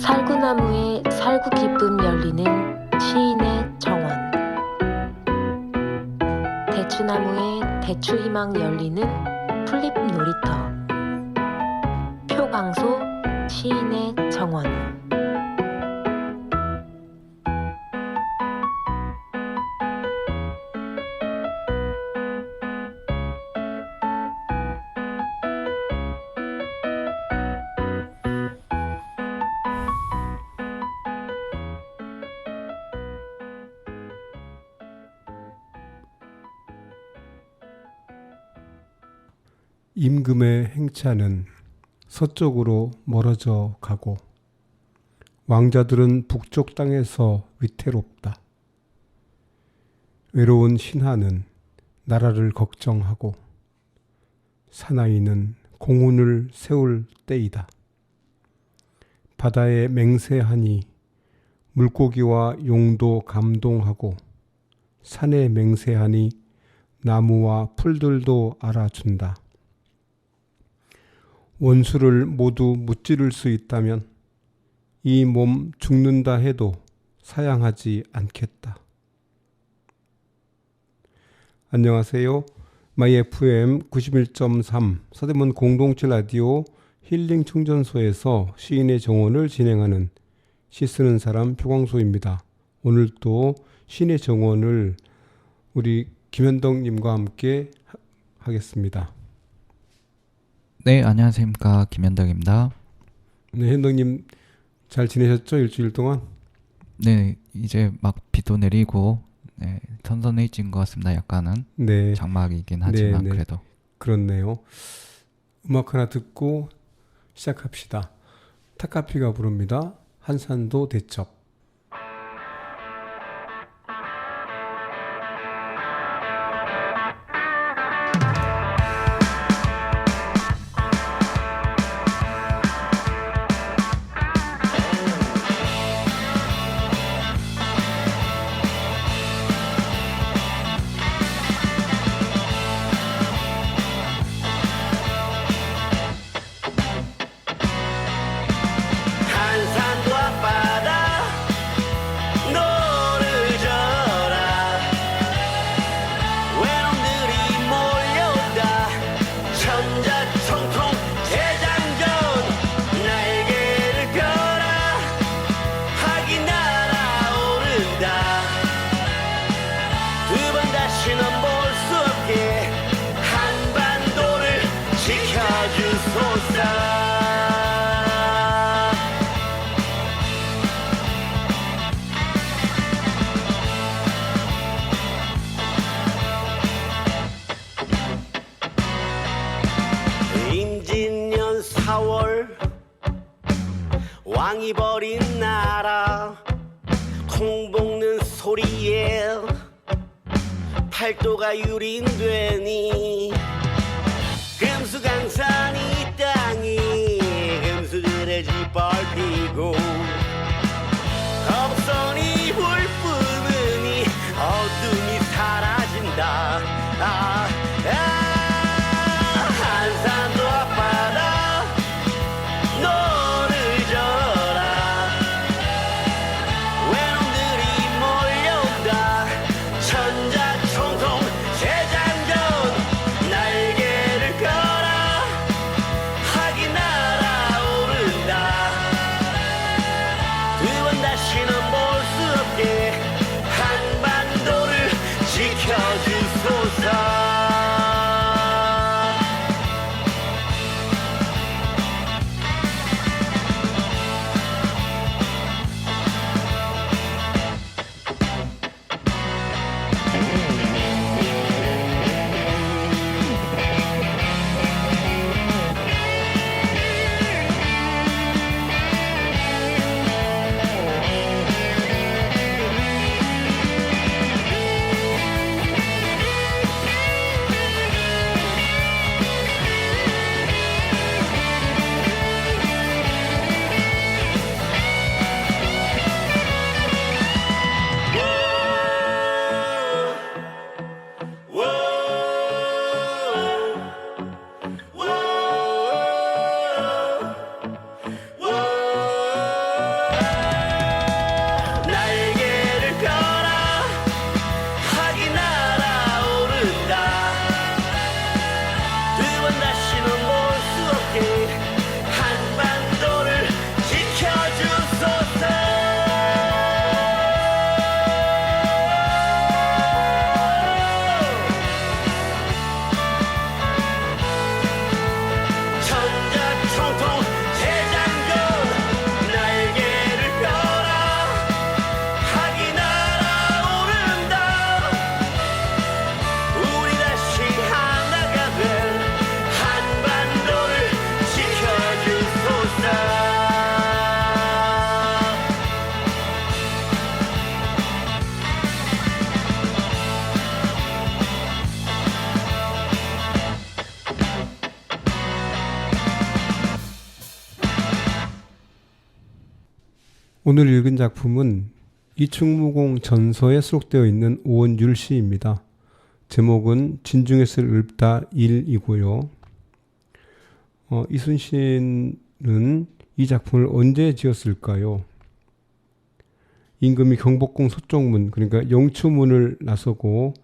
살구나무에 살구 기쁨 열리는 시인의 정원. 대추나무에 대추 희망 열리는 풀잎 놀이터. 표광소 시인의 정원. 임금의 행차는 서쪽으로 멀어져 가고 왕자들은 북쪽 땅에서 위태롭다. 외로운 신하는 나라를 걱정하고 사나이는 공훈을 세울 때이다. 바다에 맹세하니 물고기와 용도 감동하고 산에 맹세하니 나무와 풀들도 알아준다. 원수를 모두 무찌를 수 있다면 이 몸 죽는다 해도 사양하지 않겠다. 안녕하세요. 마이FM 91.3 서대문 공동체 라디오 힐링 충전소에서 시인의 정원을 진행하는 시 쓰는 사람 표광소입니다. 오늘 또 시인의 정원을 우리 김현덕님과 함께 하겠습니다. 네, 안녕하십니까. 김현덕입니다. 네, 현덕님 잘 지내셨죠? 일주일 동안? 네, 이제 막 비도 내리고 네, 선선해진 것 같습니다. 약간은 네. 장마이긴 하지만 네. 그래도. 그렇네요. 음악 하나 듣고 시작합시다. 타카피가 부릅니다. 한산도 대첩. 한산도 앞바다 노를 져라 외놈들이 몰려온다 천자총통 대장전 날개를 펴라 학이 날아오른다 두 번 다시는 볼 수 없게 한반도를 지켜주소서. 임진년 4월 왕이 버린 나라 콩 볶는 소리에 팔도가 유린되니 금수강산이 땅이 금수들의 짓밟히고 거북선이 불 뿜으니 어둠이 사라진다. 한산도 앞바다 노를 져라 외놈들이 몰려온다 천자총통 대장전 날 오늘 읽은 작품은 이충무공 전서에 수록되어 있는 오원율 시입니다. 제목은 진중에서 읊다 1이고요. 이순신은 이 작품을 언제 지었을까요? 임금이 경복궁 서쪽문, 그러니까 영추문을 나서고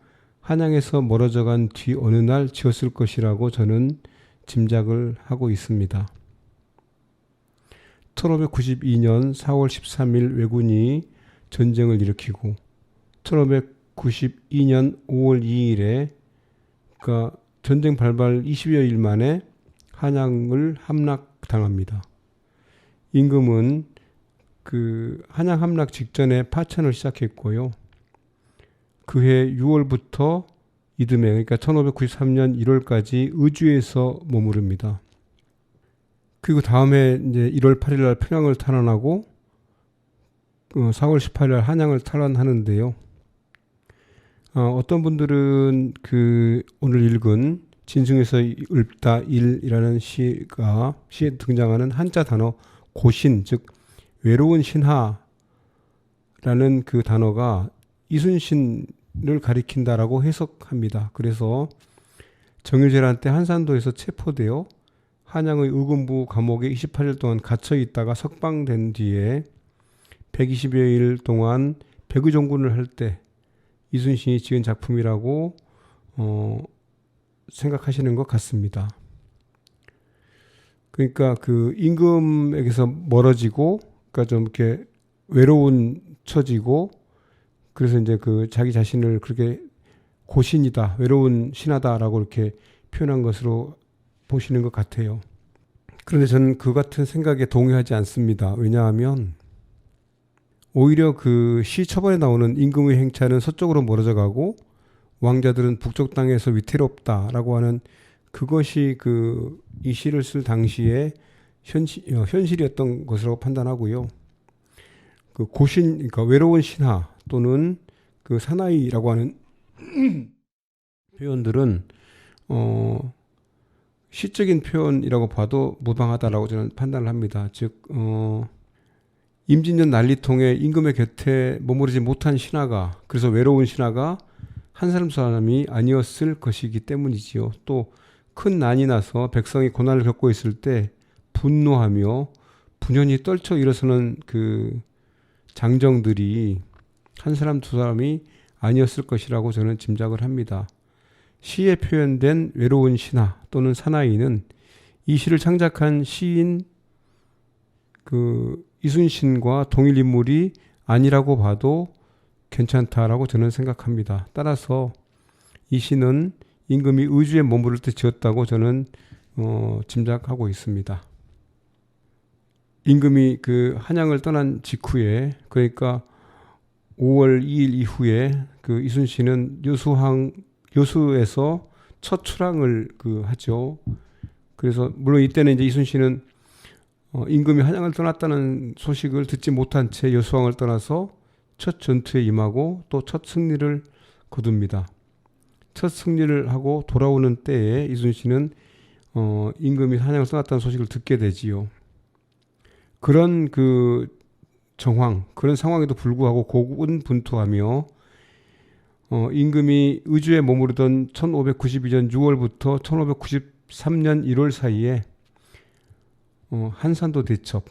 한양에서 멀어져간 뒤 어느 날 지었을 것이라고 저는 짐작을 하고 있습니다. 1592년 4월 13일 왜군이 전쟁을 일으키고 1592년 5월 2일에 그러니까 전쟁 발발 20여일 만에 한양을 함락당합니다. 임금은 그 한양 함락 직전에 파천을 시작했고요. 그해 6월부터 이듬해 그러니까 1593년 1월까지 의주에서 머무릅니다. 그리고 다음에 이제 1월 8일 날 평양을 탈환하고 4월 18일 날 한양을 탈환하는데요. 어떤 분들은 그 오늘 읽은 진중에서 읊다 1이라는 시에 등장하는 한자 단어 고신, 즉 외로운 신하라는 그 단어가 이순신을 가리킨다라고 해석합니다. 그래서 정유재란 때 한산도에서 체포되어 한양의 의금부 감옥에 28일 동안 갇혀 있다가 석방된 뒤에 120여일 동안 백의종군을 할 때 이순신이 지은 작품이라고 생각하시는 것 같습니다. 그러니까 그 임금에게서 멀어지고, 그러니까 좀 이렇게 외로운 처지고, 그래서 이제 그 자기 자신을 그렇게 고신이다, 외로운 신하다라고 이렇게 표현한 것으로 보시는 것 같아요. 그런데 저는 그 같은 생각에 동의하지 않습니다. 왜냐하면 오히려 그 시 초반에 나오는 임금의 행차는 서쪽으로 멀어져 가고 왕자들은 북쪽 땅에서 위태롭다라고 하는 그것이 그 이 시를 쓸 당시에 현실이었던 것으로 판단하고요. 그 고신, 그러니까 외로운 신하 또는 그 사나이라고 하는 표현들은 시적인 표현이라고 봐도 무방하다라고 저는 판단을 합니다. 즉 임진년 난리통에 임금의 곁에 머무르지 못한 신하가, 그래서 외로운 신하가 한 사람 두 사람이 아니었을 것이기 때문이지요. 또 큰 난이 나서 백성이 고난을 겪고 있을 때 분노하며 분연히 떨쳐 일어서는 그 장정들이 한 사람 두 사람이 아니었을 것이라고 저는 짐작을 합니다. 시에 표현된 외로운 신하 또는 사나이는 이 시를 창작한 시인 그 이순신과 동일 인물이 아니라고 봐도 괜찮다라고 저는 생각합니다. 따라서 이 시는 임금이 의주에 머무를 때 지었다고 저는 짐작하고 있습니다. 임금이 그 한양을 떠난 직후에, 그러니까 5월 2일 이후에 그 이순신은 요수에서 첫 출항을 하죠. 그래서 물론 이때는 이제 이순신은 임금이 한양을 떠났다는 소식을 듣지 못한 채 여수왕을 떠나서 첫 전투에 임하고 또 첫 승리를 거둡니다. 첫 승리를 하고 돌아오는 때에 이순신은 임금이 한양을 떠났다는 소식을 듣게 되지요. 그런 그 정황, 그런 상황에도 불구하고 고군분투하며 임금이 의주에 머무르던 1592년 6월부터 1593년 1월 사이에 한산도 대첩,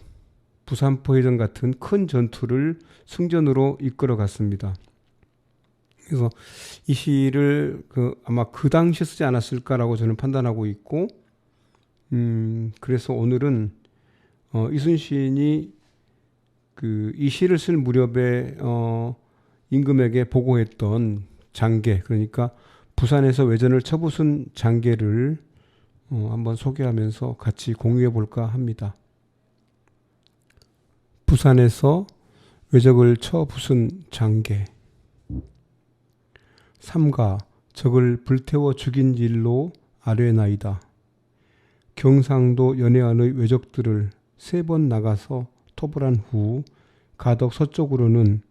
부산포해전 같은 큰 전투를 승전으로 이끌어 갔습니다. 그래서 이 시를 아마 그 당시에 쓰지 않았을까라고 저는 판단하고 있고, 그래서 오늘은 이순신이 이 시를 쓸 무렵에 임금에게 보고했던 장계, 그러니까 부산에서 외전을 쳐부순 장계를 한번 소개하면서 같이 공유해 볼까 합니다. 부산에서 외적을 쳐부순 장계. 삼가 적을 불태워 죽인 일로 아뢰나이다. 경상도 연해안의 외적들을 3번 나가서 토벌한 후 가덕 서쪽으로는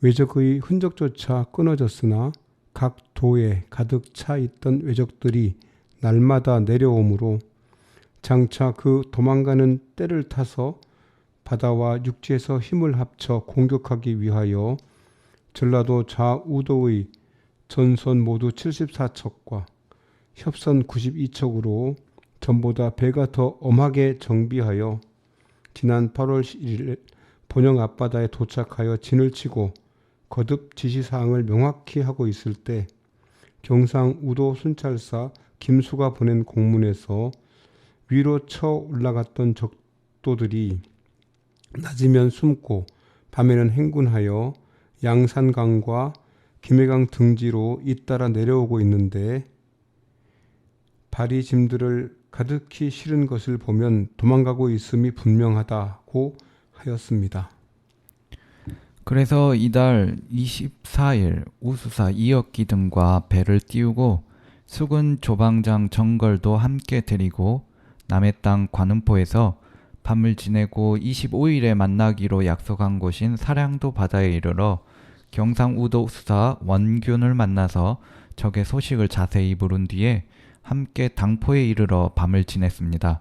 외적의 흔적조차 끊어졌으나 각 도에 가득 차 있던 외적들이 날마다 내려오므로 장차 그 도망가는 떼를 타서 바다와 육지에서 힘을 합쳐 공격하기 위하여 전라도 좌우도의 전선 모두 74척과 협선 92척으로 전보다 배가 더 엄하게 정비하여 지난 8월 11일 본영 앞바다에 도착하여 진을 치고 거듭 지시사항을 명확히 하고 있을 때 경상우도 순찰사 김수가 보낸 공문에서 위로 쳐 올라갔던 적도들이 낮이면 숨고 밤에는 행군하여 양산강과 김해강 등지로 잇따라 내려오고 있는데 발이 짐들을 가득히 실은 것을 보면 도망가고 있음이 분명하다고 하였습니다. 그래서 이달 24일 우수사 이역기 등과 배를 띄우고 수군 조방장 정걸도 함께 데리고 남해 땅 관음포에서 밤을 지내고 25일에 만나기로 약속한 곳인 사량도 바다에 이르러 경상우도 수사 원균을 만나서 적의 소식을 자세히 물은 뒤에 함께 당포에 이르러 밤을 지냈습니다.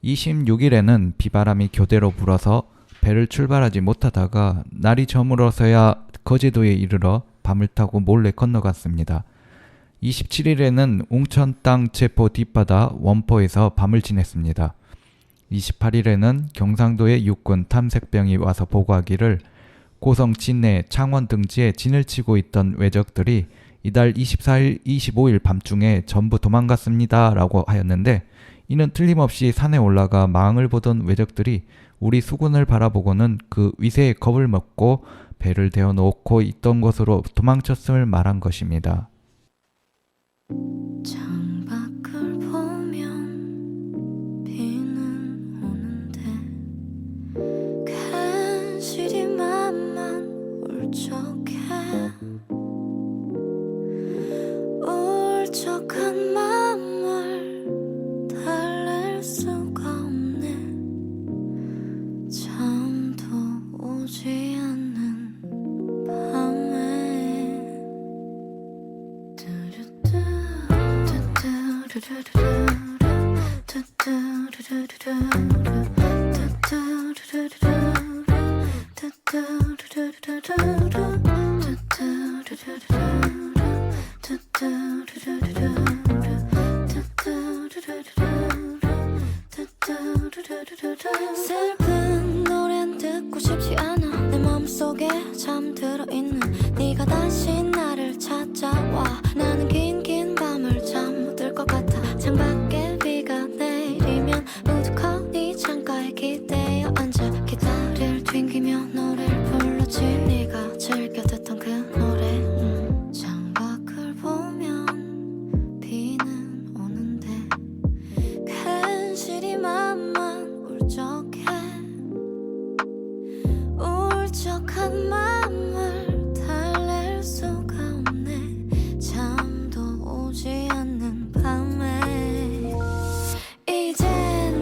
26일에는 비바람이 교대로 불어서 배를 출발하지 못하다가 날이 저물어서야 거제도에 이르러 밤을 타고 몰래 건너갔습니다. 27일에는 웅천 땅 체포 뒷바다 원포에서 밤을 지냈습니다. 28일에는 경상도의 육군 탐색병이 와서 보고하기를 고성 진내 창원 등지에 진을 치고 있던 왜적들이 이달 24일, 25일 밤중에 전부 도망갔습니다 라고 하였는데, 이는 틀림없이 산에 올라가 망을 보던 왜적들이 우리 수군을 바라보고는 그 위세에 겁을 먹고 배를 대어 놓고 있던 곳으로 도망쳤음을 말한 것입니다. 창밖을 보면 비는 오는데 간신히 맘만 울적해. 울적한 맘을 달랠 수가 없네. 잠도 오지 않는 밤에 슬픈 노래는 듣고 싶지 않아. 내 마음속에 잠들어 있는 네가 다시 나를 찾아와. 나는 긴 밤을 잠 못 들 것 같아. 창밖에 비가 내리면 우두커니 창가에 기대어 앉아 기타를 튕기며 노래를 불렀지. 네가 즐겨 듣던 그 노래. 창밖을 보면 비는 오는데 간신히 맘만 울적해. 울적한 맘을 달랠 수가 없네. 잠도 오지 않는 밤에 이제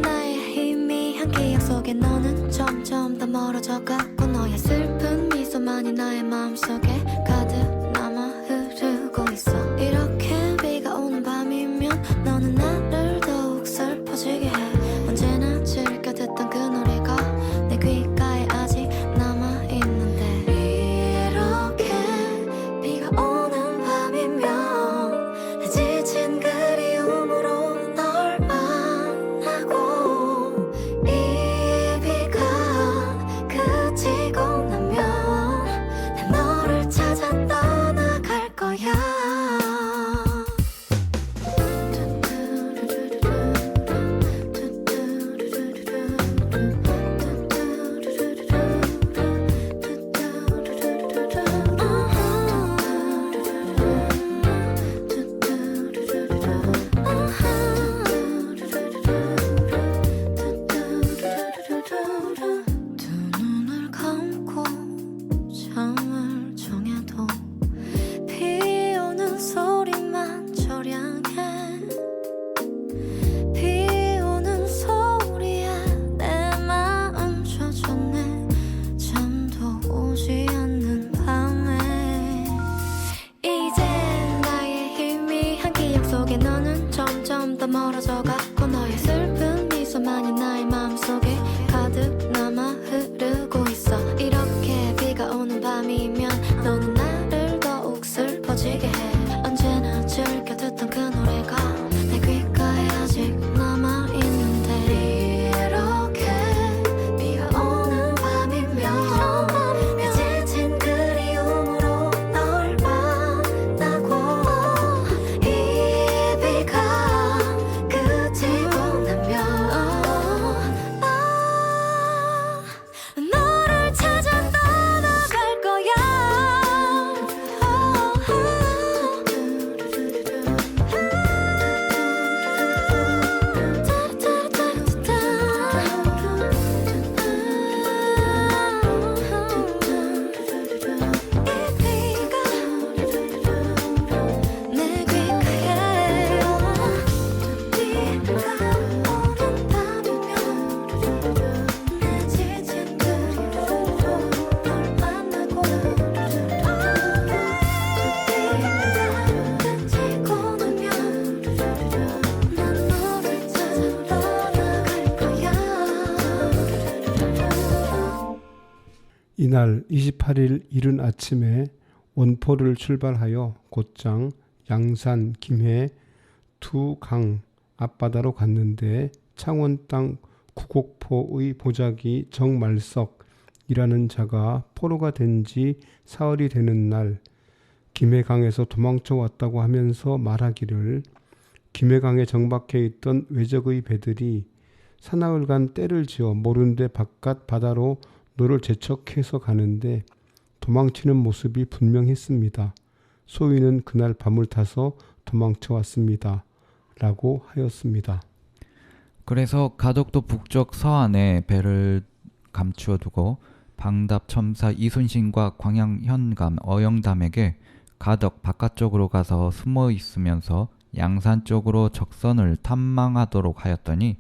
나의 희미한 기억 속에 너는 점점 더 멀어져가고 너의 슬픈 미소만이 나의 마음속에 가득 남아 흐르고 있어. 이렇게 비가 오는 밤이면 너는 나를 더욱 슬퍼지게 해. 언제나 즐겨 듣던 그 노래가 내 귓가에 아직 남아있는데 이렇게 비가 오는 밤이면 내 지친 그리움으로 널 만나고 이 비가 그치고 나면 난 너를 찾아 이날 28일 이른 아침에 원포를 출발하여 곧장 양산, 김해 두 강 앞바다로 갔는데 창원 땅 구곡포의 보자기 정말석이라는 자가 포로가 된 지 사흘이 되는 날 김해강에서 도망쳐 왔다고 하면서 말하기를 김해강에 정박해 있던 외적의 배들이 사나흘간 때를 지어 모른데 바깥 바다로 너를 재촉해서 가는데 도망치는 모습이 분명했습니다. 소위는 그날 밤을 타서 도망쳐 왔습니다. 라고 하였습니다. 그래서 가덕도 북쪽 서안에 배를 감추어 두고 방답 첨사 이순신과 광양 현감 어영담에게 가덕 바깥쪽으로 가서 숨어 있으면서 양산 쪽으로 적선을 탐망하도록 하였더니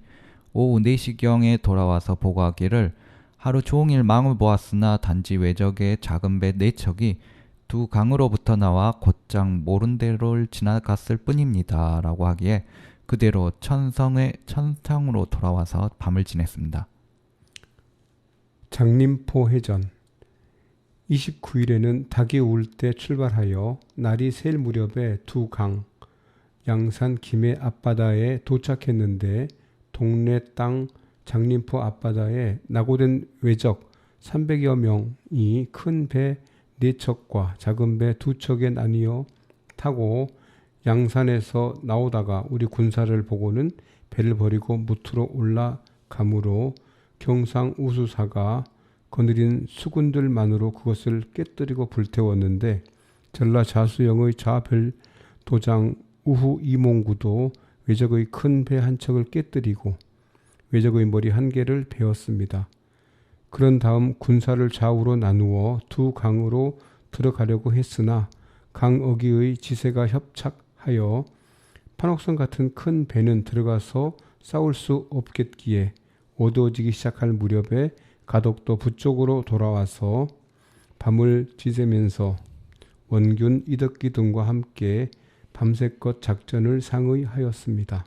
오후 4시경에 돌아와서 보고하기를 하루 종일 망을 보았으나 단지 외적의 작은 배 4척이 두 강으로부터 나와 곧장 모른 대로를 지나갔을 뿐입니다. 라고 하기에 그대로 천성으로 돌아와서 밤을 지냈습니다. 장림포 해전 29일에는 닭이 울 때 출발하여 날이 셀 무렵에 두 강 양산 김해 앞바다에 도착했는데 동네 땅 장림포 앞바다에 낙오된 외적 300여 명이 큰 배 4척과 작은 배 2척에 나뉘어 타고 양산에서 나오다가 우리 군사를 보고는 배를 버리고 무트로 올라가므로 경상 우수사가 거느린 수군들만으로 그것을 깨뜨리고 불태웠는데 전라자수영의 좌별도장 우후 이몽구도 외적의 큰 배 한 척을 깨뜨리고 외적의 머리 한 개를 베었습니다. 그런 다음 군사를 좌우로 나누어 두 강으로 들어가려고 했으나 강 어귀의 지세가 협착하여 판옥선 같은 큰 배는 들어가서 싸울 수 없겠기에 어두워지기 시작할 무렵에 가덕도 북쪽으로 돌아와서 밤을 지새면서 원균 이덕기 등과 함께 밤새껏 작전을 상의하였습니다.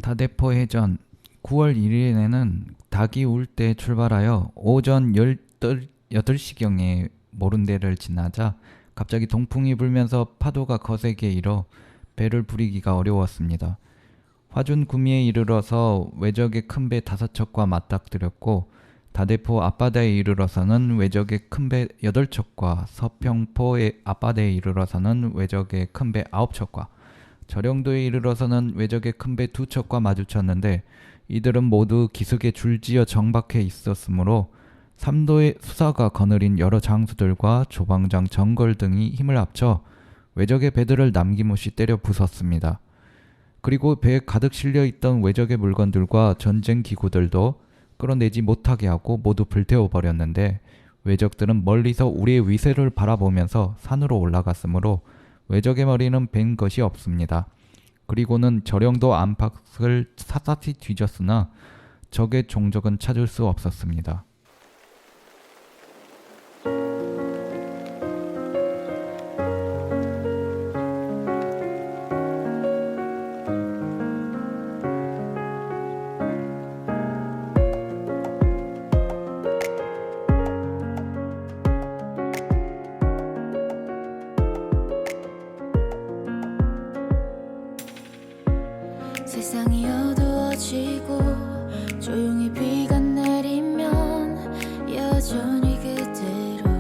다대포 해전 9월 1일에는 닭이 울 때 출발하여 오전 8시경에 모른 데를 지나자 갑자기 동풍이 불면서 파도가 거세게 일어 배를 부리기가 어려웠습니다. 화준 구미에 이르러서 외적의 큰 배 5척과 맞닥뜨렸고 다대포 앞바다에 이르러서는 외적의 큰 배 8척과 서평포의 앞바다에 이르러서는 외적의 큰 배 9척과 절영도에 이르러서는 외적의 큰 배 2척과 마주쳤는데 이들은 모두 기슭에 줄지어 정박해 있었으므로 삼도의 수사가 거느린 여러 장수들과 조방장 정걸 등이 힘을 합쳐 외적의 배들을 남김없이 때려 부쉈습니다. 그리고 배에 가득 실려있던 외적의 물건들과 전쟁 기구들도 끌어내지 못하게 하고 모두 불태워버렸는데 외적들은 멀리서 우리의 위세를 바라보면서 산으로 올라갔으므로 외적의 머리는 벤 것이 없습니다. 그리고는 절영도 안팎을 샅샅이 뒤졌으나 적의 종적은 찾을 수 없었습니다. 세상이 어두워지고 조용히 비가 내리면 여전히 그대로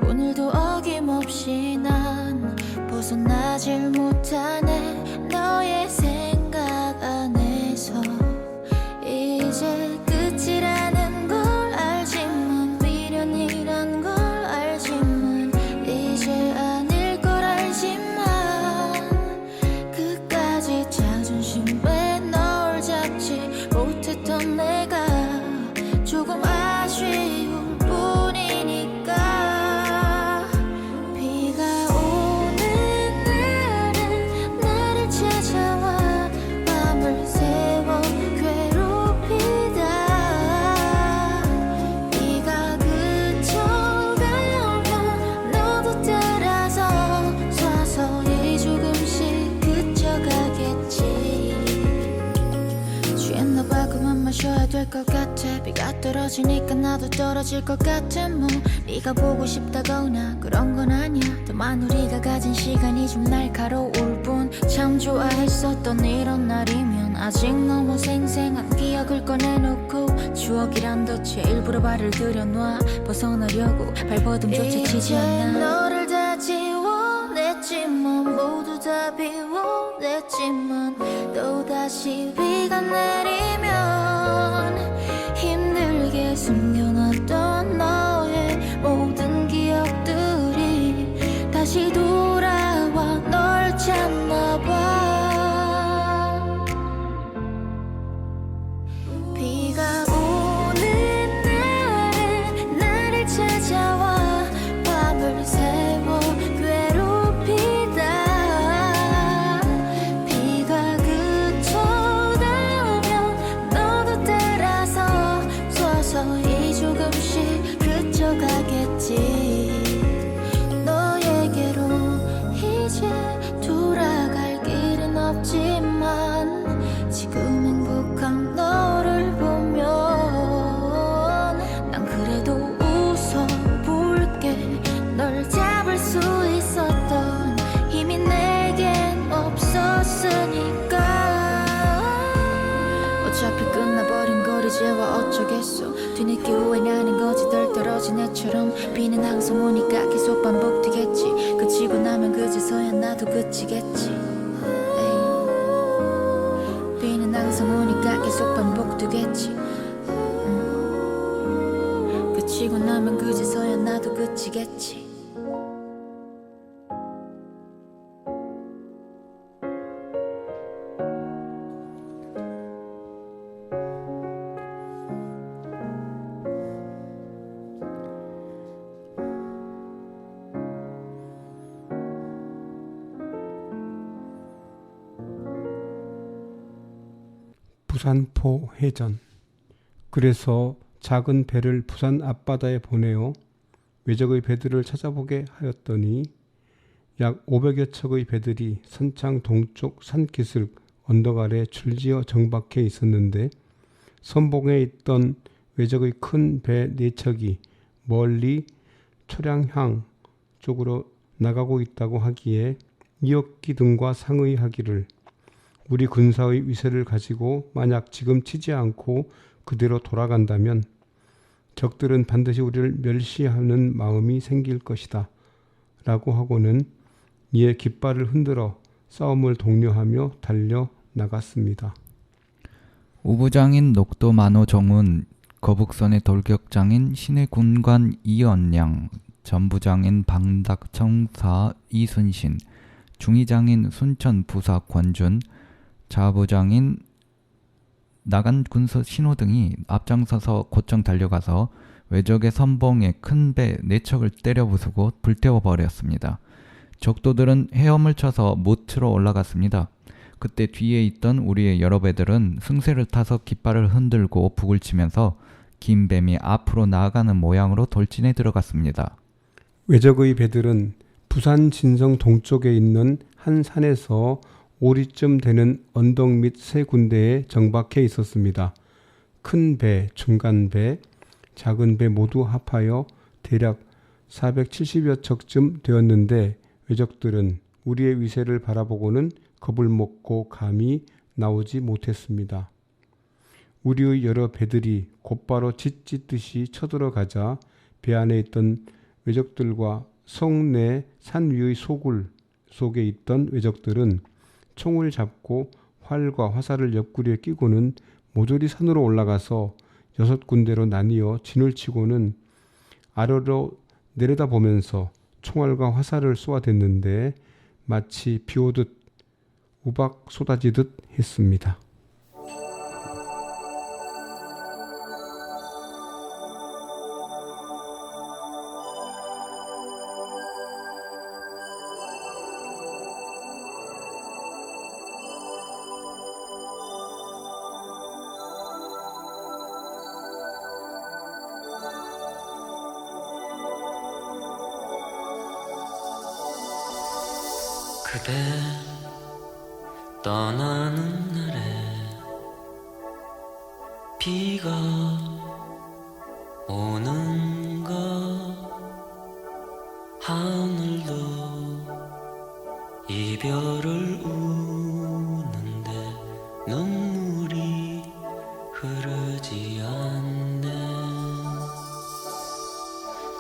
오늘도 어김없이 난 벗어나질 못하네 너의 생각 안에서 이제 끝이라는 걸 알지만 미련이란 걸 알지만 이제 아닐 걸 알지만 자존심 왜 너 뚝 떨어지니까 나도 떨어질 것 같은 뭐 네가 보고 싶다거나 그런 건 아니야. 다만 우리가 가진 시간이 좀 날카로울 뿐. 참 좋아했었던 이런 날이면 아직 너무 생생한 기억을 꺼내놓고 추억이란 덫에 일부러 발을 들여놔. 벗어나려고 발버둥조차 치지 않아. 이제 너를 다 지워냈지만 모두 다 비워냈지만 또다시 비가 내리면 힘들게 숨겨놨던 너의 모든 기억들이 다시 돌아와 널 찾나봐. 비가 오는 날에 나를 찾아와 밤을 새워 괴롭히다. 비가 그쳐가면 너도 따라서 서서히 조금씩 그쳐가겠지. 너에게로 이제 돌아갈 길은 없지만 지금 행복한 너를 보면 난 그래도 웃어볼게. 널 잡을 수 있었던 힘이 내겐 없었으니까. 어차피 끝나버린 걸 이제와 어쩌겠어. 뒤늦게 후회나는 거지 덜 떨어진 애처럼. 비는 항상 오니까 계속 반복되겠지. 그치고 나면 그제서야 나도 그치겠지. 에이. 비는 항상 오니까 계속 반복되겠지. 그치고 나면 그제서야 나도 그치겠지. 부산포 해전. 그래서 작은 배를 부산 앞바다에 보내어 외적의 배들을 찾아보게 하였더니 약 500여 척의 배들이 선창 동쪽 산기슭 언덕 아래 줄지어 정박해 있었는데 선봉에 있던 외적의 큰 배 4척이 멀리 초량항 쪽으로 나가고 있다고 하기에 이역기 등과 상의하기를 우리 군사의 위세를 가지고 만약 지금 치지 않고 그대로 돌아간다면 적들은 반드시 우리를 멸시하는 마음이 생길 것이다 라고 하고는 이에 깃발을 흔들어 싸움을 독려하며 달려 나갔습니다. 우부장인 녹도 만호정운, 거북선의 돌격장인 신의 군관 이언양, 전부장인 방닥청사 이순신, 중의장인 순천 부사 권준, 자부장인 나간 군수 신호 등이 앞장서서 곧장 달려가서 외적의 선봉에 큰 배 4척을 때려 부수고 불태워 버렸습니다. 적도들은 헤엄을 쳐서 모트로 올라갔습니다. 그때 뒤에 있던 우리의 여러 배들은 승세를 타서 깃발을 흔들고 북을 치면서 긴 뱀이 앞으로 나아가는 모양으로 돌진해 들어갔습니다. 외적의 배들은 부산 진성 동쪽에 있는 한 산에서 오리쯤 되는 언덕 및 3군데에 정박해 있었습니다. 큰 배, 중간 배, 작은 배 모두 합하여 대략 470여 척쯤 되었는데 외적들은 우리의 위세를 바라보고는 겁을 먹고 감히 나오지 못했습니다. 우리의 여러 배들이 곧바로 짓짓듯이 쳐들어가자 배 안에 있던 외적들과 성 내 산 위의 소굴 속에 있던 외적들은 총을 잡고 활과 화살을 옆구리에 끼고는 모조리 산으로 올라가서 6군데로 나뉘어 진을 치고는 아래로 내려다보면서 총알과 화살을 쏘아댔는데 마치 비오듯 우박 쏟아지듯 했습니다. 그대 떠나는 날에 비가 오는가 하늘도 이별을 우는데 눈물이 흐르지 않네.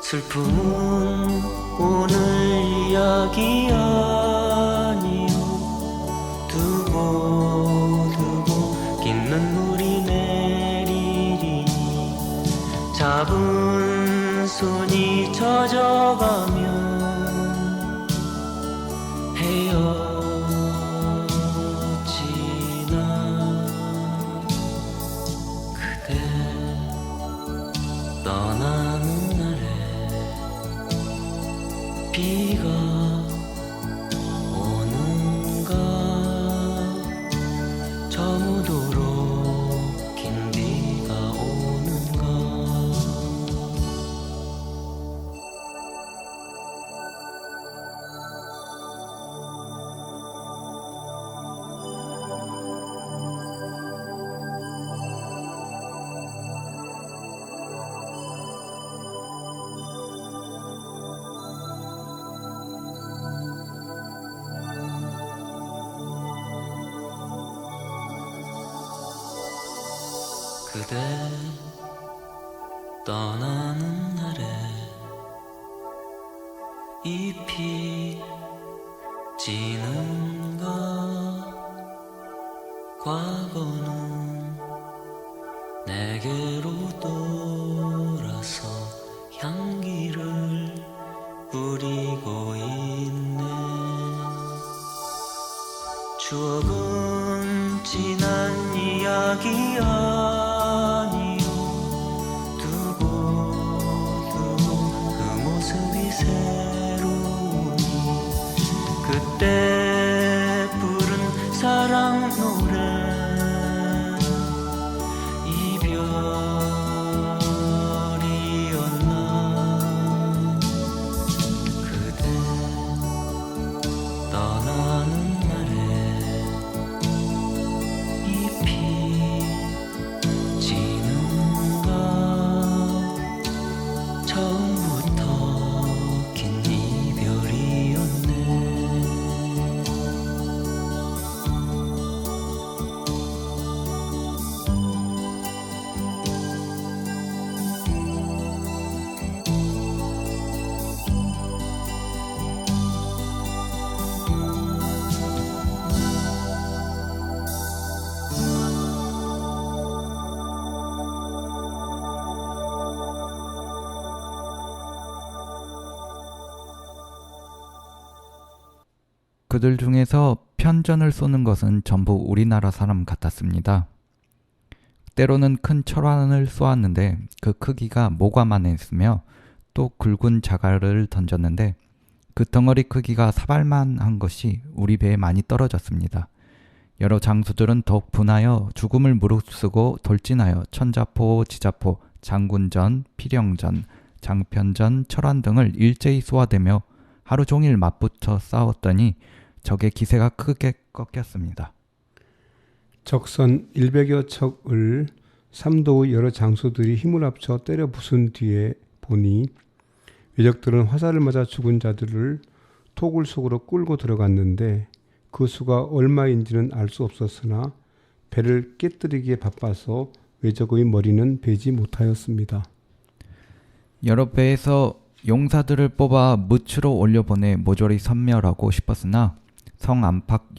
슬픔은 오늘 이야기 아니요. 두고 긴 눈물이 내리리니 잡은 손이 젖어가면 헤어지나. 그대 떠나는 날에 비가 오는가. 저무도록 긴 비가 오는가. 그대 떠나는 날에 잎이 지는가. 과거는 내게로 돌아서 향기를 뿌리고 있네. 추억은 지난 이야기 아니요. 두고 그 모습이 새로우니 그때 부른 사랑 노래 이별이었나. 그대 떠나는 날에 잎이 지는가. 처음부터 긴 이별이었네. 그들 중에서 편전을 쏘는 것은 전부 우리나라 사람 같았습니다. 때로는 큰 철환을 쏘았는데 그 크기가 모과만했으며 또 굵은 자갈을 던졌는데 그 덩어리 크기가 사발만한 것이 우리 배에 많이 떨어졌습니다. 여러 장수들은 더욱 분하여 죽음을 무릅쓰고 돌진하여 천자포, 지자포, 장군전, 필영전, 장편전, 철환 등을 일제히 쏘아대며 하루 종일 맞붙어 싸웠더니 적의 기세가 크게 꺾였습니다. 적선 100여 척을 삼도의 여러 장수들이 힘을 합쳐 때려 부순 뒤에 보니 외적들은 화살을 맞아 죽은 자들을 토굴 속으로 끌고 들어갔는데 그 수가 얼마인지는 알 수 없었으나 배를 깨뜨리기에 바빠서 외적의 머리는 베지 못하였습니다. 여러 배에서 용사들을 뽑아 무추로 올려보내 모조리 섬멸하고 싶었으나 성 안팎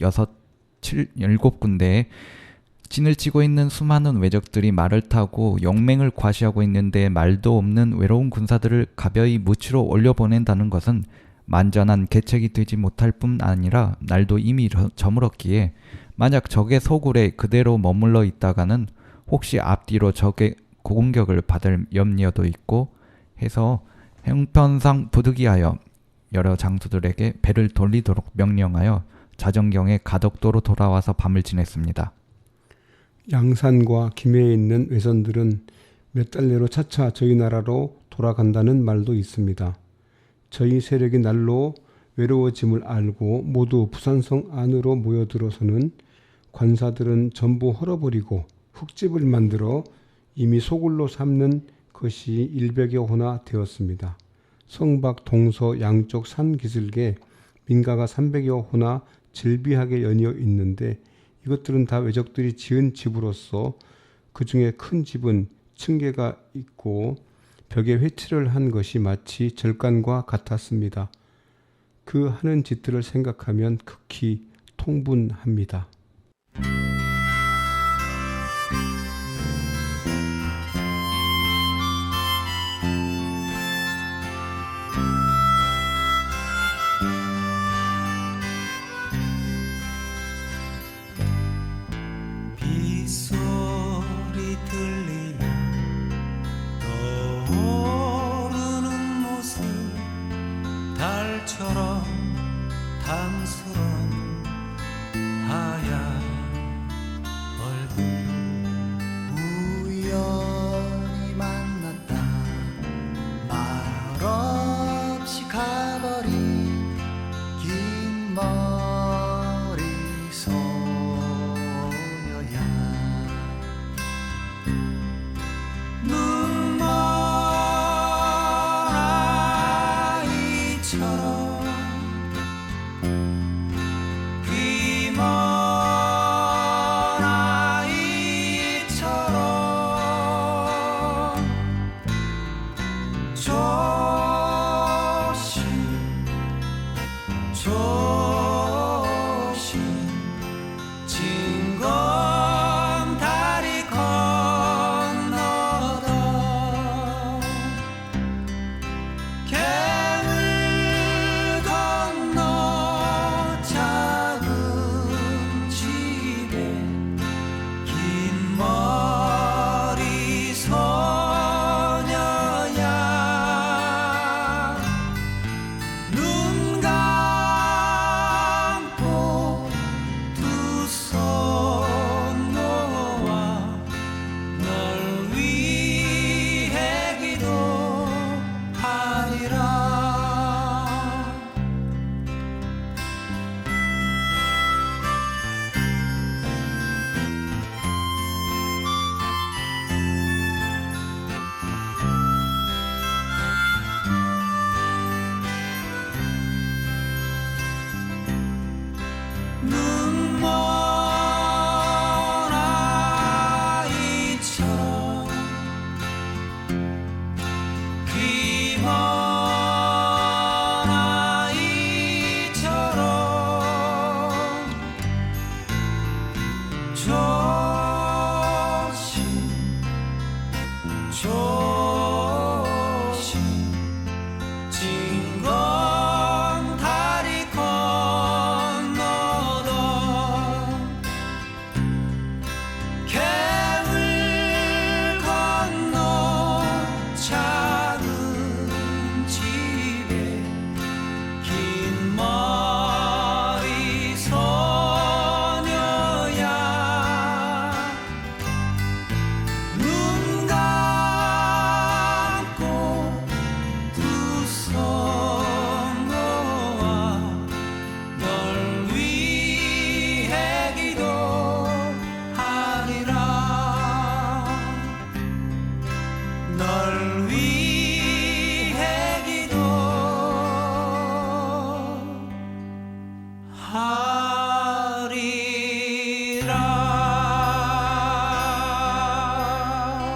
7군데에 진을 치고 있는 수많은 외적들이 말을 타고 용맹을 과시하고 있는데 말도 없는 외로운 군사들을 가벼이 무추로 올려보낸다는 것은 만전한 계책이 되지 못할 뿐 아니라 날도 이미 저물었기에 만약 적의 소굴에 그대로 머물러 있다가는 혹시 앞뒤로 적의 공격을 받을 염려도 있고 해서 형편상 부득이하여 여러 장수들에게 배를 돌리도록 명령하여 자정경에 가덕도로 돌아와서 밤을 지냈습니다. 양산과 김해에 있는 외선들은 몇 달 내로 차차 저희 나라로 돌아간다는 말도 있습니다. 저희 세력이 날로 외로워짐을 알고 모두 부산성 안으로 모여들어서는 관사들은 전부 헐어버리고 흙집을 만들어 이미 소굴로 삼는 그 그것이 100여 호나 되었습니다. 성박, 동서 양쪽 산 기슭에 민가가 300여 호나 질비하게 연이어 있는데 이것들은 다 외적들이 지은 집으로서 그 중에 큰 집은 층계가 있고 벽에 회치를 한 것이 마치 절간과 같았습니다. 그 하는 짓들을 생각하면 극히 통분합니다. 빗소리 들리며 떠오르는 모습 달처럼 탐스런 하얀 얼굴 우연히 만났다 말없이 가버린 긴 머리 소녀야 눈먼 아이처럼 귀먼 아이처럼 조심 조심 진검 다리 건너던 갱을 건너 작은 집에 긴 머리 소녀야 눈 감고 두 손 모아 널 위해 기도하리라 눈먼 아이처럼 귀먼 아이처럼 조심 조심 진검 다리 건너던 갱을 건너 작은 집에 긴 머리 소녀야 눈 감고 두 손 모아 널 위해 기도하리라 널 위해 기도하리라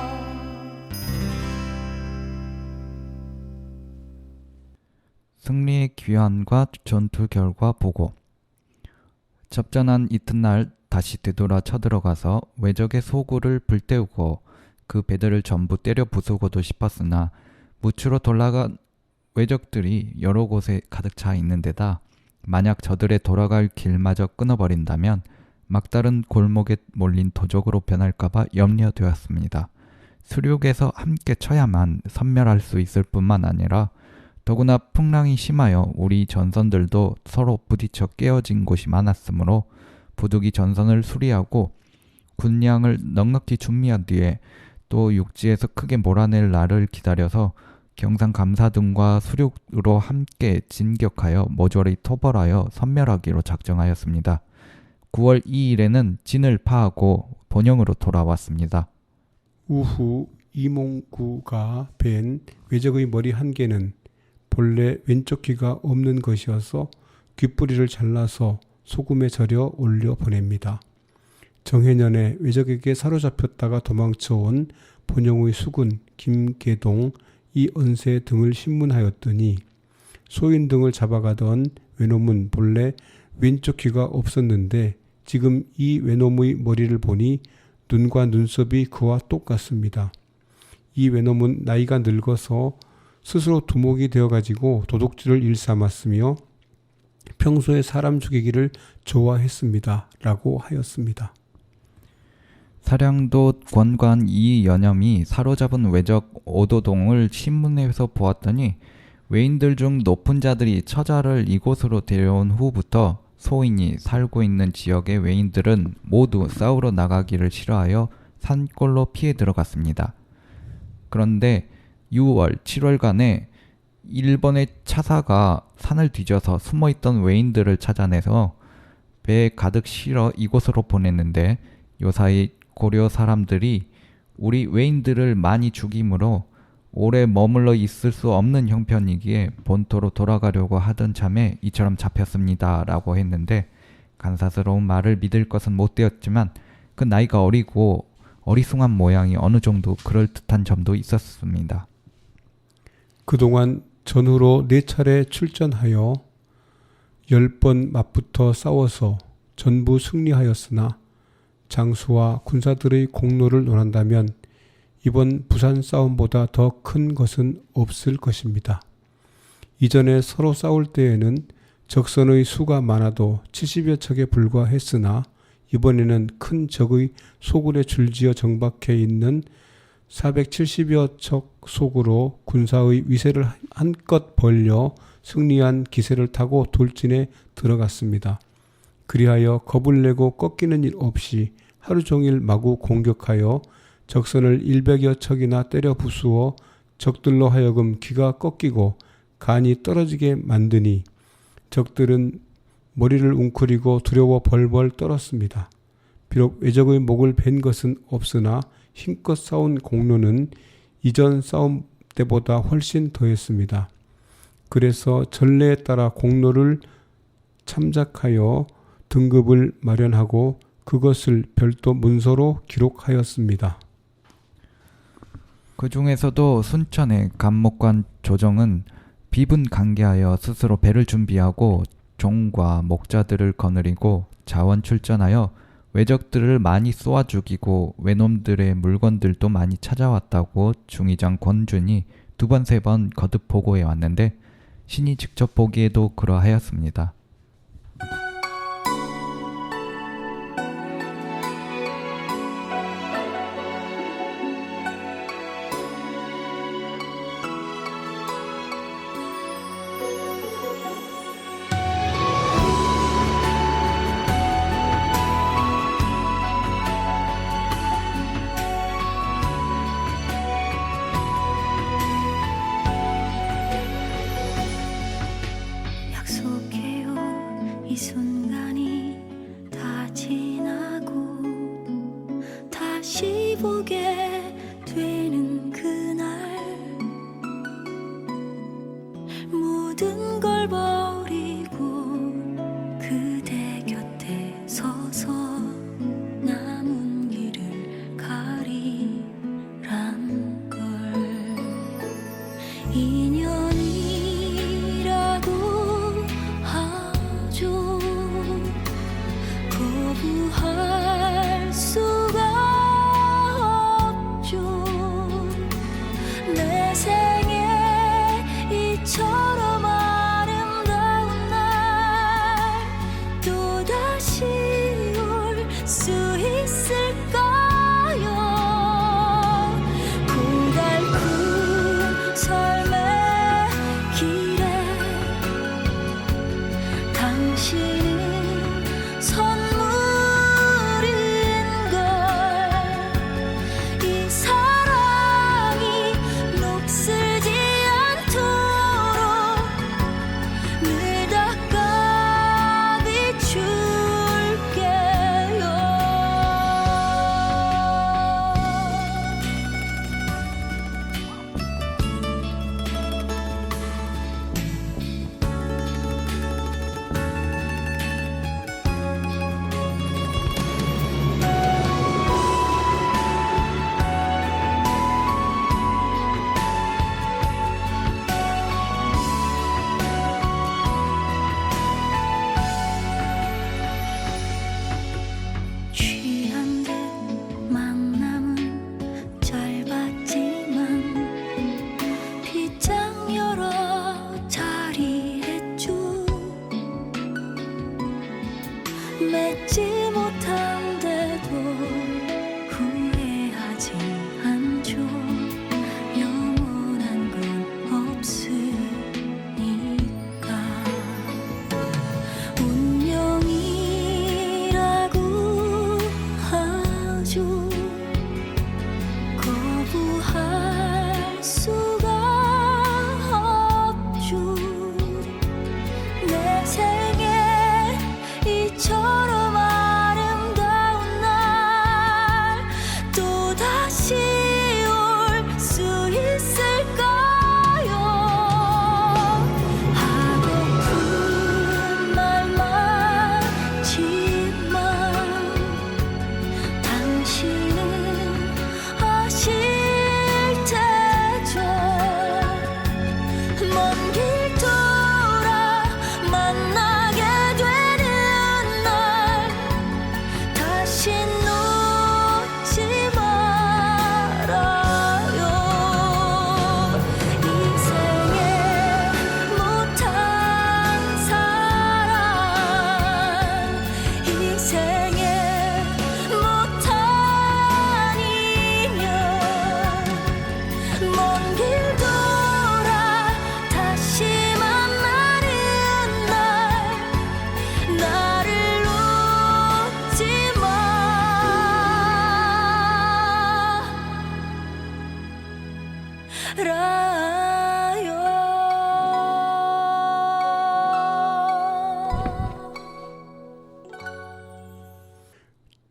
승리의 귀환과 전투 결과 보고. 접전한 이튿날 다시 되돌아 쳐들어가서 외적의 소굴을 불태우고 그 배들을 전부 때려 부수고도 싶었으나 무추로 돌아간 외적들이 여러 곳에 가득 차 있는 데다 만약 저들의 돌아갈 길마저 끊어버린다면 막다른 골목에 몰린 도적으로 변할까봐 염려되었습니다. 수륙에서 함께 쳐야만 섬멸할 수 있을 뿐만 아니라 더구나 풍랑이 심하여 우리 전선들도 서로 부딪혀 깨어진 곳이 많았으므로 부득이 전선을 수리하고 군량을 넉넉히 준비한 뒤에 또 육지에서 크게 몰아낼 날을 기다려서 경상 감사등과 수륙으로 함께 진격하여 모조리 토벌하여 섬멸하기로 작정하였습니다. 9월 2일에는 진을 파하고 본영으로 돌아왔습니다. 우후 이몽구가 벤 외적의 머리 한 개는 본래 왼쪽 귀가 없는 것이어서 귀뿌리를 잘라서 소금에 절여 올려 보냅니다. 정해년에 외적에게 사로잡혔다가 도망쳐온 본영의 수군 김계동 이언세 등을 신문하였더니 소인 등을 잡아가던 외놈은 본래 왼쪽 귀가 없었는데 지금 이 외놈의 머리를 보니 눈과 눈썹이 그와 똑같습니다. 이 외놈은 나이가 늙어서 스스로 두목이 되어가지고 도둑질을 일삼았으며 평소에 사람 죽이기를 좋아했습니다. 라고 하였습니다. 사량도 권관 이연염이 사로잡은 외적 오도동을 신문에서 보았더니 외인들 중 높은 자들이 처자를 이곳으로 데려온 후부터 소인이 살고 있는 지역의 외인들은 모두 싸우러 나가기를 싫어하여 산골로 피해 들어갔습니다. 그런데 6월, 7월간에 일본의 차사가 산을 뒤져서 숨어있던 외인들을 찾아내서 배에 가득 실어 이곳으로 보냈는데 요사이 고려 사람들이 우리 외인들을 많이 죽이므로 오래 머물러 있을 수 없는 형편이기에 본토로 돌아가려고 하던 참에 이처럼 잡혔습니다. 라고 했는데 간사스러운 말을 믿을 것은 못 되었지만 그 나이가 어리고 어리숭한 모양이 어느 정도 그럴듯한 점도 있었습니다. 그동안 전후로 4차례 출전하여 10번 맞붙어 싸워서 전부 승리하였으나 장수와 군사들의 공로를 논한다면 이번 부산 싸움보다 더 큰 것은 없을 것입니다. 이전에 서로 싸울 때에는 적선의 수가 많아도 70여 척에 불과했으나 이번에는 큰 적의 소굴에 줄지어 정박해 있는 470여 척 속으로 군사의 위세를 한껏 벌려 승리한 기세를 타고 돌진에 들어갔습니다. 그리하여 겁을 내고 꺾이는 일 없이 하루 종일 마구 공격하여 적선을 100여 척이나 때려 부수어 적들로 하여금 귀가 꺾이고 간이 떨어지게 만드니 적들은 머리를 웅크리고 두려워 벌벌 떨었습니다. 비록 외적의 목을 벤 것은 없으나 힘껏 싸운 공로는 이전 싸움 때보다 훨씬 더했습니다. 그래서 전례에 따라 공로를 참작하여 등급을 마련하고 그것을 별도 문서로 기록하였습니다. 그 중에서도 순천의 감목관 조정은 비분 강개하여 스스로 배를 준비하고 종과 목자들을 거느리고 자원 출전하여 외적들을 많이 쏘아 죽이고 외놈들의 물건들도 많이 찾아왔다고 중의장 권준이 2번 3번 거듭 보고해 왔는데 신이 직접 보기에도 그러하였습니다. 약속해요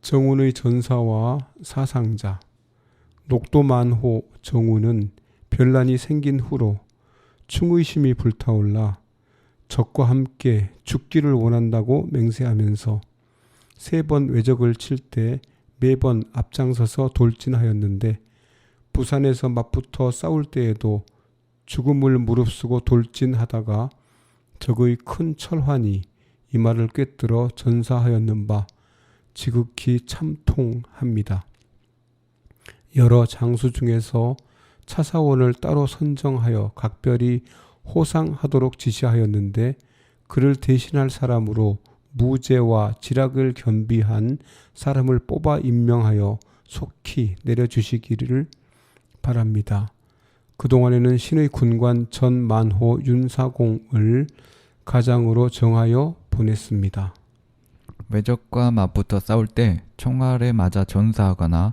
정운의 전사와 사상자. 녹도만호 정운은 변란이 생긴 후로 충의심이 불타올라 적과 함께 죽기를 원한다고 맹세하면서 3번 외적을 칠 때 매번 앞장서서 돌진하였는데 부산에서 맞붙어 싸울 때에도 죽음을 무릅쓰고 돌진하다가 적의 큰 철환이 이마를 꿰뚫어 전사하였는 바 지극히 참통합니다. 여러 장수 중에서 차사원을 따로 선정하여 각별히 호상하도록 지시하였는데 그를 대신할 사람으로 무죄와 지락을 겸비한 사람을 뽑아 임명하여 속히 내려주시기를 바랍니다. 그동안에는 신의 군관 전만호 윤사공을 가장으로 정하여 보냈습니다. 외적과 맞붙어 싸울 때 총알에 맞아 전사하거나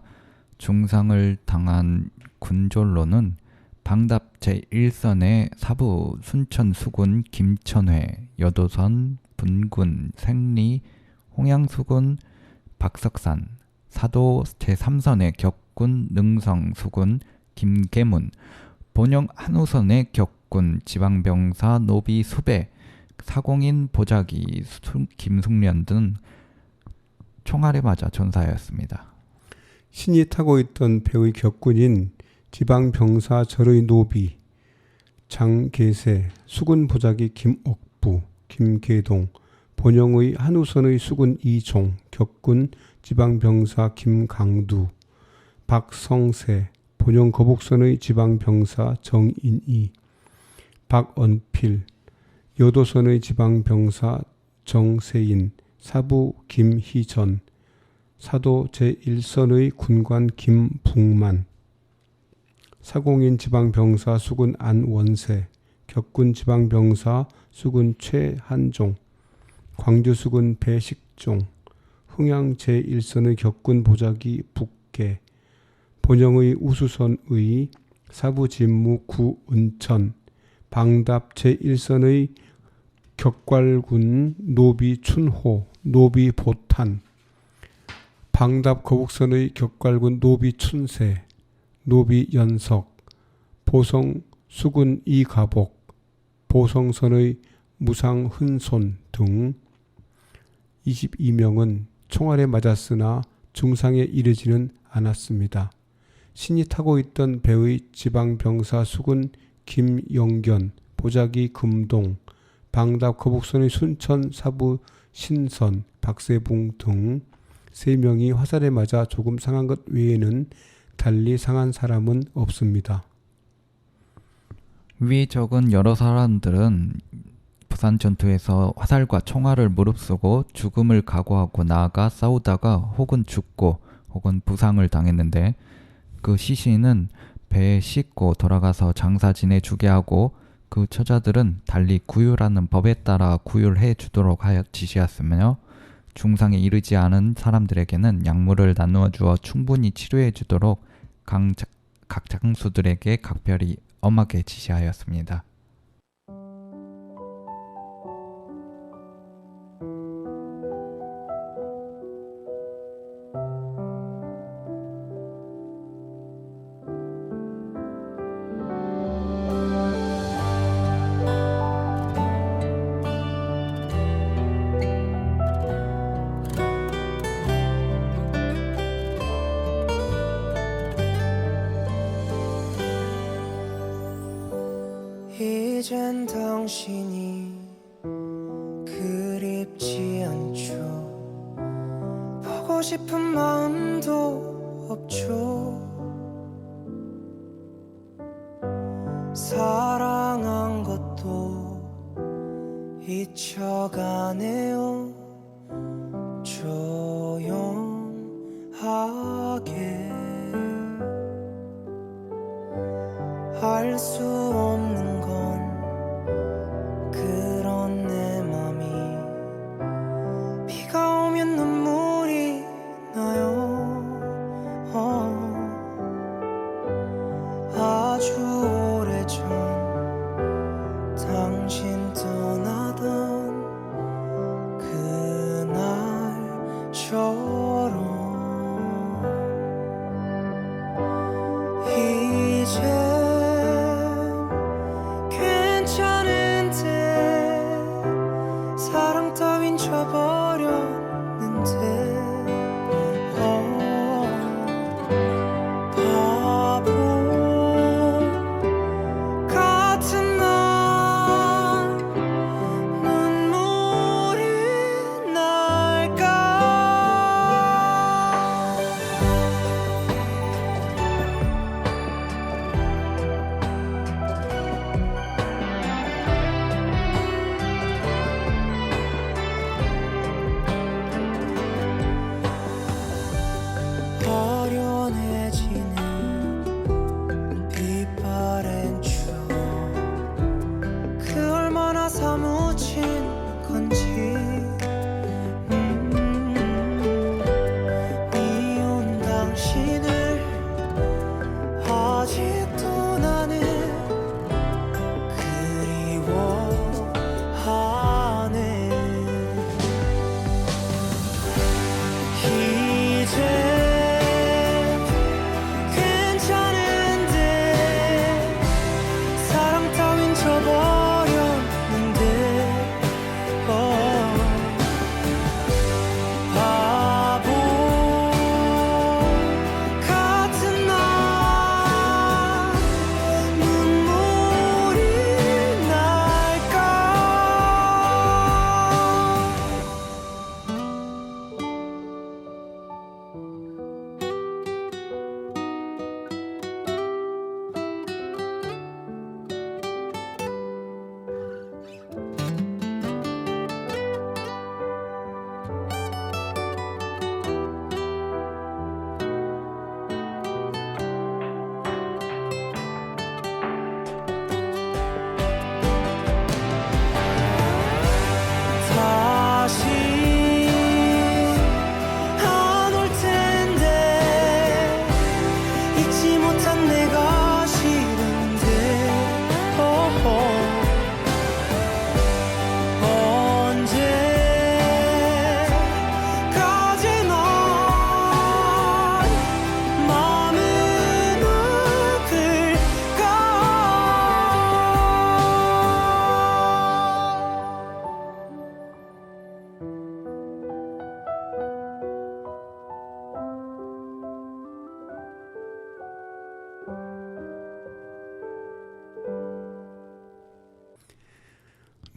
중상을 당한 군졸로는 방답 제1선의 사부 순천 수군 김천회, 여도선 분군 생리, 홍양수군 박석산, 사도 제3선의 격군 능성 수군 김계문, 본영 한우선의 격군 지방병사 노비 수배, 사공인 보자기 김숙련 등 총알에 맞아 전사하였습니다. 신이 타고 있던 배의 격군인 지방병사 절의 노비, 장계세, 수군 보자기 김옥부, 김계동, 본영의 한우선의 수군 이종, 격군 지방병사 김강두, 박성세, 본영 거북선의 지방병사 정인이, 박언필, 여도선의 지방병사 정세인, 사부 김희전, 사도 제1선의 군관 김북만, 사공인 지방병사 수군 안원세, 격군 지방병사 수군 최한종, 광주 수군 배식종, 흥양 제1선의 격군 보자기 북계, 본영의 우수선의 사부 진무 구은천, 방답 제1선의 격괄군 노비 춘호, 노비 보탄, 방답 거북선의 격괄군 노비 춘세, 노비 연석, 보성 수군 이가복, 보성선의 무상 흔손 등 22명은 총알에 맞았으나 중상에 이르지는 않았습니다. 신이 타고 있던 배의 지방병사 수군 김영견, 보자기 금동, 방답 거북선의 순천 사부 신선, 박세붕 등 3명이 화살에 맞아 조금 상한 것 외에는 달리 상한 사람은 없습니다. 위 적은 여러 사람들은 부산 전투에서 화살과 총알을 무릅쓰고 죽음을 각오하고 나아가 싸우다가 혹은 죽고 혹은 부상을 당했는데 그 시신은 배에 싣고 돌아가서 장사 지내주게 하고 그 처자들은 달리 구휼하는 법에 따라 구휼해 주도록 하여 지시했으며 중상에 이르지 않은 사람들에게는 약물을 나누어 주어 충분히 치료해 주도록 각 장수들에게 각별히 엄하게 지시하였습니다. 이젠 당신이 그립지 않죠. 보고 싶은 마음도 없죠. 사랑한 것도 잊혀가네요. 조용하게 알 수 없는 건 그런 내 맘이 비가 오면 눈물이 나요. 아주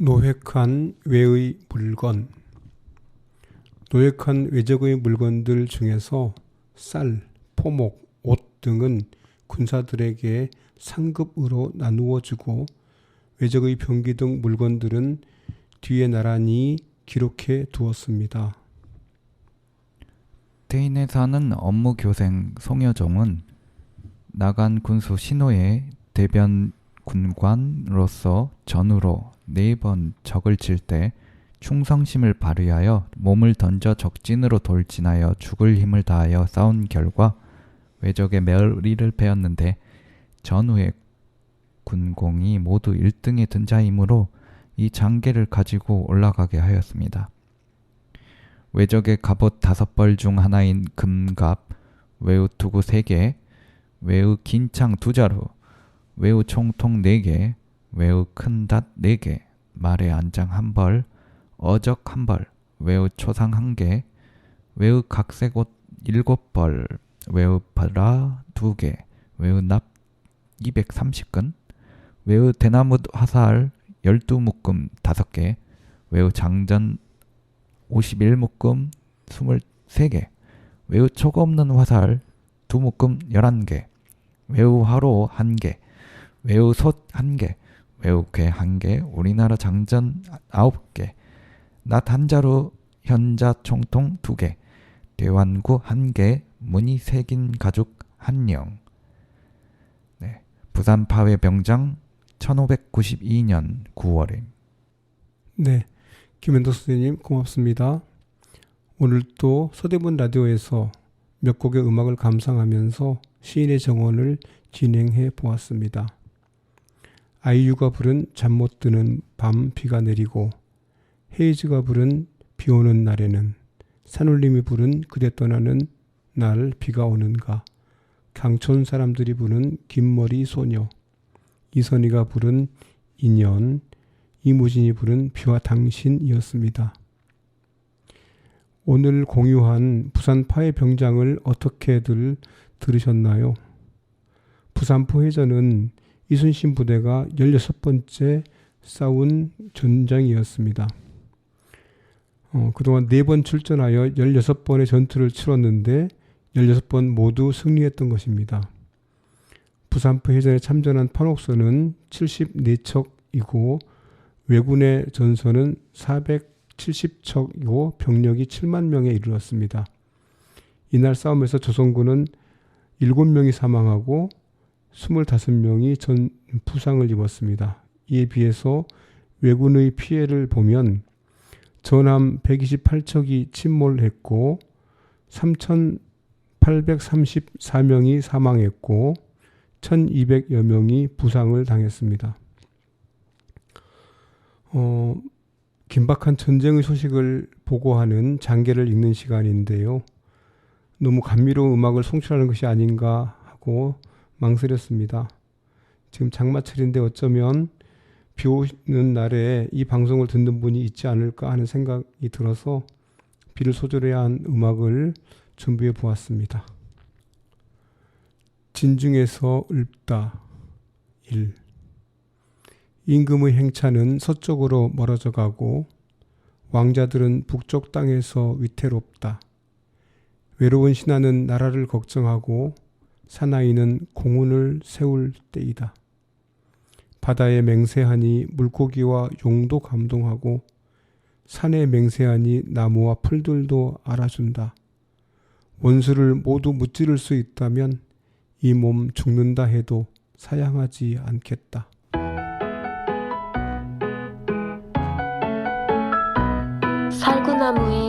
노획한 외의 물건. 노획한 외적의 물건들 중에서 쌀, 포목, 옷 등은 군사들에게 상급으로 나누어 주고 외적의 병기 등 물건들은 뒤에 나란히 기록해 두었습니다. 태인에 사는 업무교생 송여종은 나간 군수 신호의 대변 군관으로서 전후로 4번 적을 칠 때 충성심을 발휘하여 몸을 던져 적진으로 돌진하여 죽을 힘을 다하여 싸운 결과 외적의 머리를 베었는데 전후의 군공이 모두 1등에 든 자이므로 이 장계를 가지고 올라가게 하였습니다. 외적의 갑옷 5벌 중 하나인 금갑, 외우 투구 3개, 외우 긴창 2자루, 외우 총통 4개, 외우 큰 닷 4개, 말의 안장 1벌, 어적 1벌, 외우 초상 1개, 외우 각색 옷 7벌, 외우 바라 2개, 외우 납 230근, 외우 대나무 화살 12묶음 5개, 외우 장전 51묶음 23개, 외우 촉 없는 화살 2묶음 11개, 외우 화로 1개, 외우 솥 1개, 외우 궤 1개, 우리나라 장전 9개, 낫 1자루, 현자 총통 2개, 대환구 1개, 문이 새긴 가죽 1령. 네, 부산 파회 병장 1592년 9월에. 네, 김현덕 선생님 고맙습니다. 오늘 또 서대문 라디오에서 몇 곡의 음악을 감상하면서 시인의 정원을 진행해 보았습니다. 아이유가 부른 잠 못 드는 밤 비가 내리고, 헤이즈가 부른 비 오는 날에는, 산울림이 부른 그대 떠나는 날 비가 오는가, 강촌 사람들이 부른 긴머리 소녀, 이선희가 부른 인연, 이무진이 부른 비와 당신이었습니다. 오늘 공유한 부산 파해 병장을 어떻게들 들으셨나요? 부산 포해전은 이순신 부대가 16번째 싸운 전장이었습니다. 그동안 4번 출전하여 16번의 전투를 치렀는데 16번 모두 승리했던 것입니다. 부산포 해전에 참전한 판옥선은 74척이고 왜군의 전선은 470척이고 병력이 7만 명에 이르렀습니다. 이날 싸움에서 조선군은 7명이 사망하고 25명이 부상을 입었습니다. 이에 비해서 왜군의 피해를 보면 전함 128척이 침몰했고 3,834명이 사망했고 1,200여 명이 부상을 당했습니다. 긴박한 전쟁의 소식을 보고하는 장계를 읽는 시간인데요. 너무 감미로운 음악을 송출하는 것이 아닌가 하고 망설였습니다. 지금 장마철인데 어쩌면 비 오는 날에 이 방송을 듣는 분이 있지 않을까 하는 생각이 들어서 비를 소재로 한 음악을 준비해 보았습니다. 진중에서 읊다 1. 임금의 행차는 서쪽으로 멀어져 가고 왕자들은 북쪽 땅에서 위태롭다. 외로운 신하는 나라를 걱정하고 사나이는 공훈을 세울 때이다. 바다에 맹세하니 물고기와 용도 감동하고 산에 맹세하니 나무와 풀들도 알아준다. 원수를 모두 무찌를 수 있다면 이 몸 죽는다 해도 사양하지 않겠다. 살구나무에